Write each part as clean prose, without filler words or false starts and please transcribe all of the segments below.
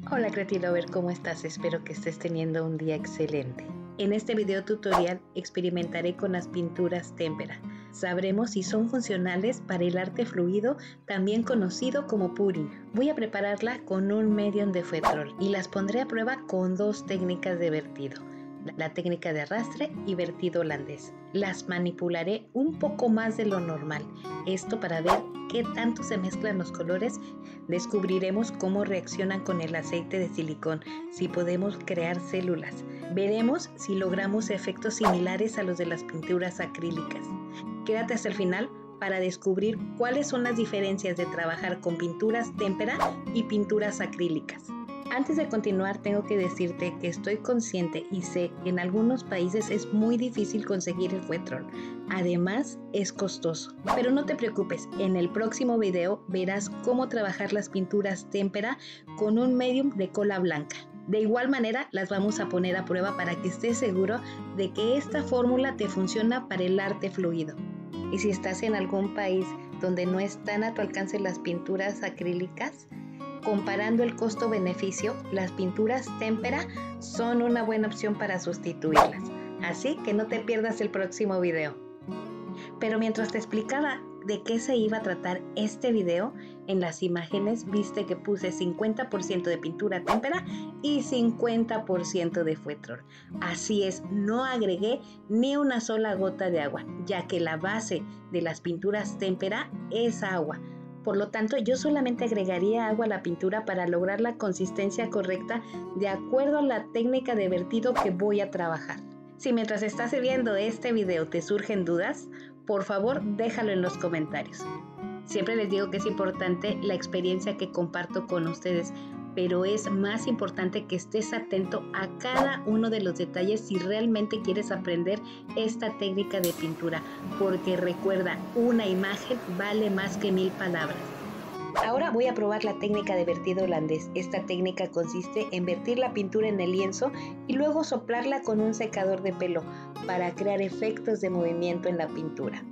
Hola Creatilover, ¿cómo estás? Espero que estés teniendo un día excelente. En este video tutorial experimentaré con las pinturas témpera. Sabremos si son funcionales para el arte fluido, también conocido como pouring. Voy a prepararla con un medium de Fetrol y las pondré a prueba con dos técnicas de vertido. La técnica de arrastre y vertido holandés. Las manipularé un poco más de lo normal, esto para ver qué tanto se mezclan los colores. Descubriremos cómo reaccionan con el aceite de silicón, si podemos crear células. Veremos si logramos efectos similares a los de las pinturas acrílicas. Quédate hasta el final para descubrir cuáles son las diferencias de trabajar con pinturas témpera y pinturas acrílicas. Antes de continuar, tengo que decirte que estoy consciente y sé que en algunos países es muy difícil conseguir el Fetrol. Además, es costoso. Pero no te preocupes, en el próximo video verás cómo trabajar las pinturas témpera con un medium de cola blanca. De igual manera, las vamos a poner a prueba para que estés seguro de que esta fórmula te funciona para el arte fluido. Y si estás en algún país donde no están a tu alcance las pinturas acrílicas, comparando el costo-beneficio, las pinturas témpera son una buena opción para sustituirlas. Así que no te pierdas el próximo video. Pero mientras te explicaba de qué se iba a tratar este video, en las imágenes viste que puse 50% de pintura témpera y 50% de Fetrol. Así es, no agregué ni una sola gota de agua, ya que la base de las pinturas témpera es agua. Por lo tanto, yo solamente agregaría agua a la pintura para lograr la consistencia correcta de acuerdo a la técnica de vertido que voy a trabajar. Si mientras estás viendo este video te surgen dudas, por favor déjalo en los comentarios. Siempre les digo que es importante la experiencia que comparto con ustedes, pero es más importante que estés atento a cada uno de los detalles si realmente quieres aprender esta técnica de pintura, porque recuerda, una imagen vale más que 1000 palabras. Ahora voy a probar la técnica de vertido holandés. Esta técnica consiste en vertir la pintura en el lienzo y luego soplarla con un secador de pelo para crear efectos de movimiento en la pintura.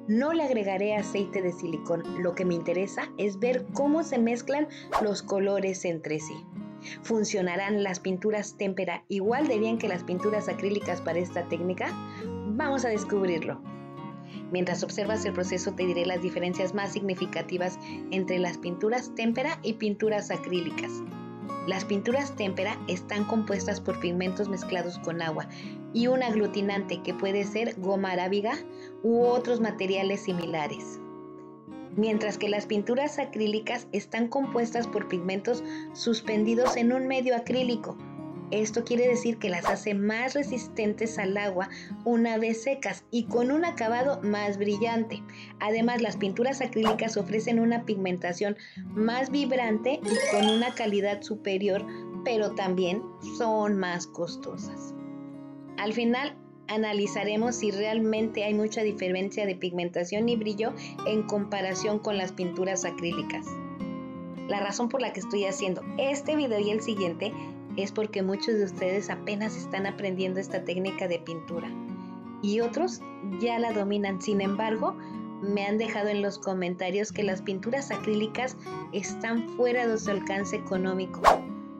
No le agregaré aceite de silicón, lo que me interesa es ver cómo se mezclan los colores entre sí. ¿Funcionarán las pinturas témpera igual de bien que las pinturas acrílicas para esta técnica? Vamos a descubrirlo. Mientras observas el proceso te diré las diferencias más significativas entre las pinturas témpera y pinturas acrílicas. Las pinturas témpera están compuestas por pigmentos mezclados con agua y un aglutinante que puede ser goma arábiga u otros materiales similares. Mientras que las pinturas acrílicas están compuestas por pigmentos suspendidos en un medio acrílico. Esto quiere decir que las hace más resistentes al agua una vez secas y con un acabado más brillante. Además, las pinturas acrílicas ofrecen una pigmentación más vibrante y con una calidad superior, pero también son más costosas. Al final, analizaremos si realmente hay mucha diferencia de pigmentación y brillo en comparación con las pinturas acrílicas. La razón por la que estoy haciendo este video y el siguiente es porque muchos de ustedes apenas están aprendiendo esta técnica de pintura y otros ya la dominan. Sin embargo, me han dejado en los comentarios que las pinturas acrílicas están fuera de su alcance económico.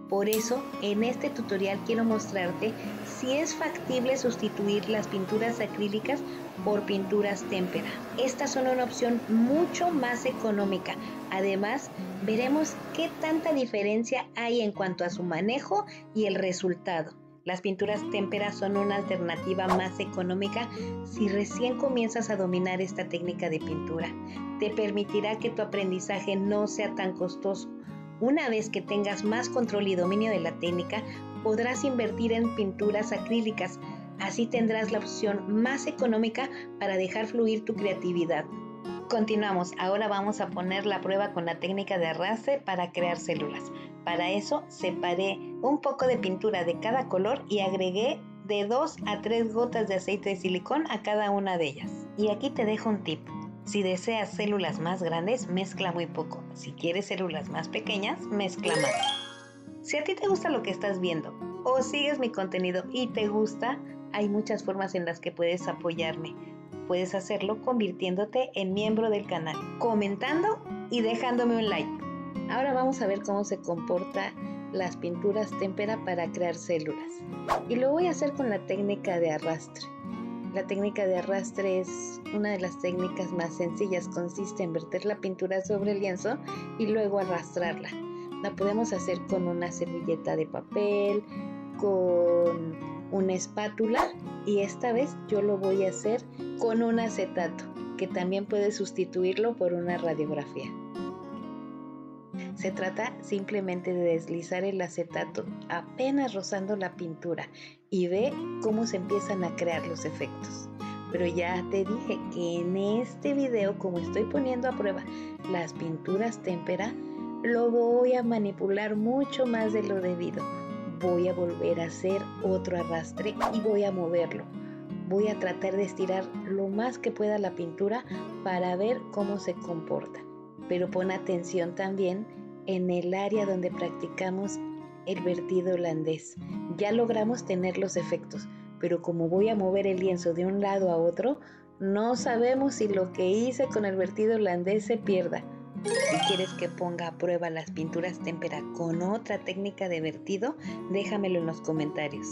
Por eso, en este tutorial quiero mostrarte si es factible sustituir las pinturas acrílicas por pinturas témpera. Estas son una opción mucho más económica. Además, veremos qué tanta diferencia hay en cuanto a su manejo y el resultado. Las pinturas témpera son una alternativa más económica si recién comienzas a dominar esta técnica de pintura. Te permitirá que tu aprendizaje no sea tan costoso. Una vez que tengas más control y dominio de la técnica, podrás invertir en pinturas acrílicas. Así tendrás la opción más económica para dejar fluir tu creatividad. Continuamos, ahora vamos a poner la prueba con la técnica de arrastre para crear células. Para eso separé un poco de pintura de cada color y agregué de 2 a 3 gotas de aceite de silicón a cada una de ellas. Y aquí te dejo un tip. Si deseas células más grandes, mezcla muy poco. Si quieres células más pequeñas, mezcla más. Si a ti te gusta lo que estás viendo o sigues mi contenido y te gusta, hay muchas formas en las que puedes apoyarme. Puedes hacerlo convirtiéndote en miembro del canal, comentando y dejándome un like. Ahora vamos a ver cómo se comporta las pinturas témpera para crear células. Y lo voy a hacer con la técnica de arrastre. La técnica de arrastre es una de las técnicas más sencillas. Consiste en verter la pintura sobre el lienzo y luego arrastrarla. La podemos hacer con una servilleta de papel, con una espátula, y esta vez yo lo voy a hacer con un acetato, que también puede sustituirlo por una radiografía. Se trata simplemente de deslizar el acetato apenas rozando la pintura y ve cómo se empiezan a crear los efectos. Pero ya te dije que en este video, como estoy poniendo a prueba las pinturas témpera, lo voy a manipular mucho más de lo debido. Voy a volver a hacer otro arrastre y voy a moverlo. Voy a tratar de estirar lo más que pueda la pintura para ver cómo se comporta. Pero pon atención también en el área donde practicamos el vertido holandés. Ya logramos tener los efectos, pero como voy a mover el lienzo de un lado a otro, no sabemos si lo que hice con el vertido holandés se pierda. Si quieres que ponga a prueba las pinturas témpera con otra técnica de vertido, déjamelo en los comentarios.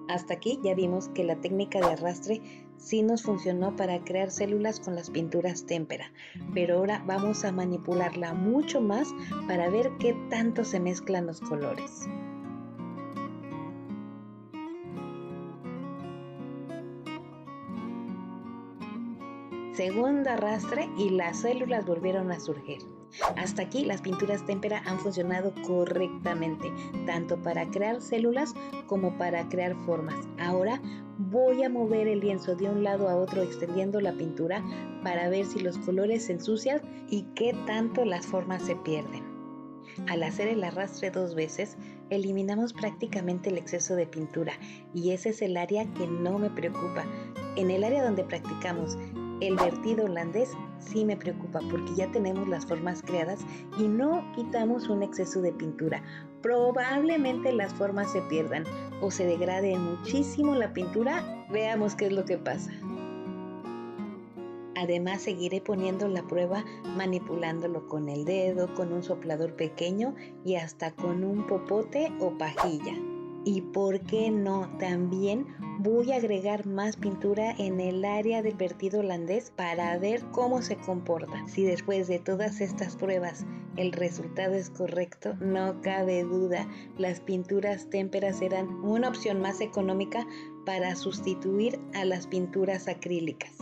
Hasta aquí ya vimos que la técnica de arrastre sí nos funcionó para crear células con las pinturas témpera, pero ahora vamos a manipularla mucho más para ver qué tanto se mezclan los colores. Segundo arrastre y las células volvieron a surgir. Hasta aquí las pinturas témpera han funcionado correctamente, tanto para crear células como para crear formas. Ahora voy a mover el lienzo de un lado a otro extendiendo la pintura para ver si los colores se ensucian y qué tanto las formas se pierden. Al hacer el arrastre 2 veces, eliminamos prácticamente el exceso de pintura y ese es el área que no me preocupa. En el área donde practicamos el vertido holandés sí me preocupa porque ya tenemos las formas creadas y no quitamos un exceso de pintura. Probablemente las formas se pierdan o se degrade muchísimo la pintura. Veamos qué es lo que pasa. Además, seguiré poniendo la prueba manipulándolo con el dedo, con un soplador pequeño y hasta con un popote o pajilla. Y por qué no, también voy a agregar más pintura en el área del vertido holandés para ver cómo se comporta. Si después de todas estas pruebas el resultado es correcto, no cabe duda, las pinturas témpera serán una opción más económica para sustituir a las pinturas acrílicas.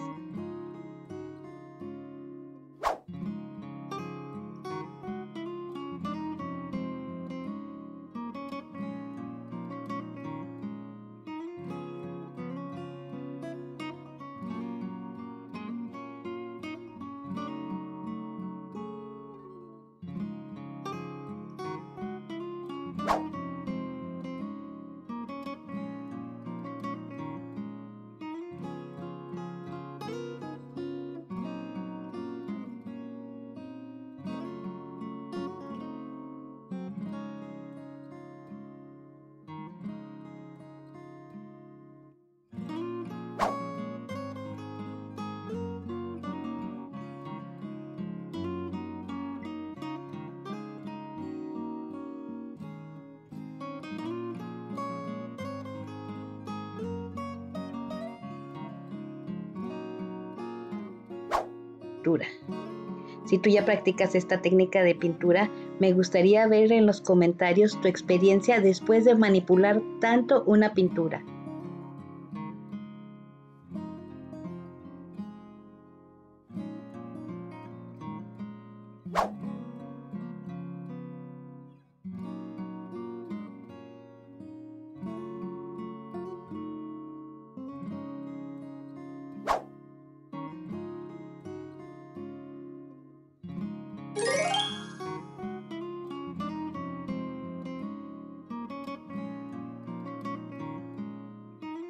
Si tú ya practicas esta técnica de pintura, me gustaría ver en los comentarios tu experiencia después de manipular tanto una pintura.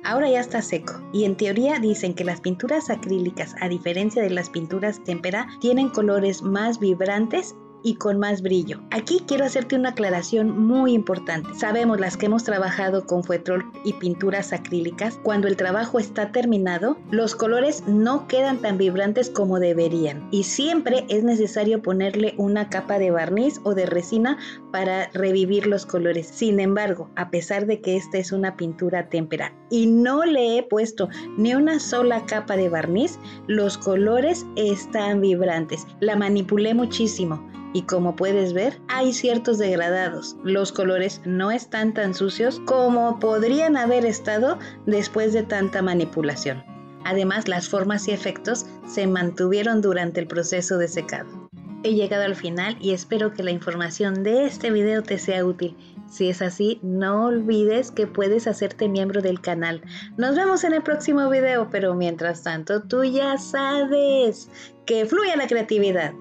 Ahora ya está seco y en teoría dicen que las pinturas acrílicas, a diferencia de las pinturas témpera, tienen colores más vibrantes y con más brillo. Aquí quiero hacerte una aclaración muy importante. Sabemos, las que hemos trabajado con Fuetrol y pinturas acrílicas, cuando el trabajo está terminado, los colores no quedan tan vibrantes como deberían y siempre es necesario ponerle una capa de barniz o de resina para revivir los colores. Sin embargo, a pesar de que esta es una pintura témpera y no le he puesto ni una sola capa de barniz, los colores están vibrantes. La manipulé muchísimo y como puedes ver, hay ciertos degradados. Los colores no están tan sucios como podrían haber estado después de tanta manipulación. Además, las formas y efectos se mantuvieron durante el proceso de secado. He llegado al final y espero que la información de este video te sea útil. Si es así, no olvides que puedes hacerte miembro del canal. Nos vemos en el próximo video, pero mientras tanto, tú ya sabes que fluya la creatividad.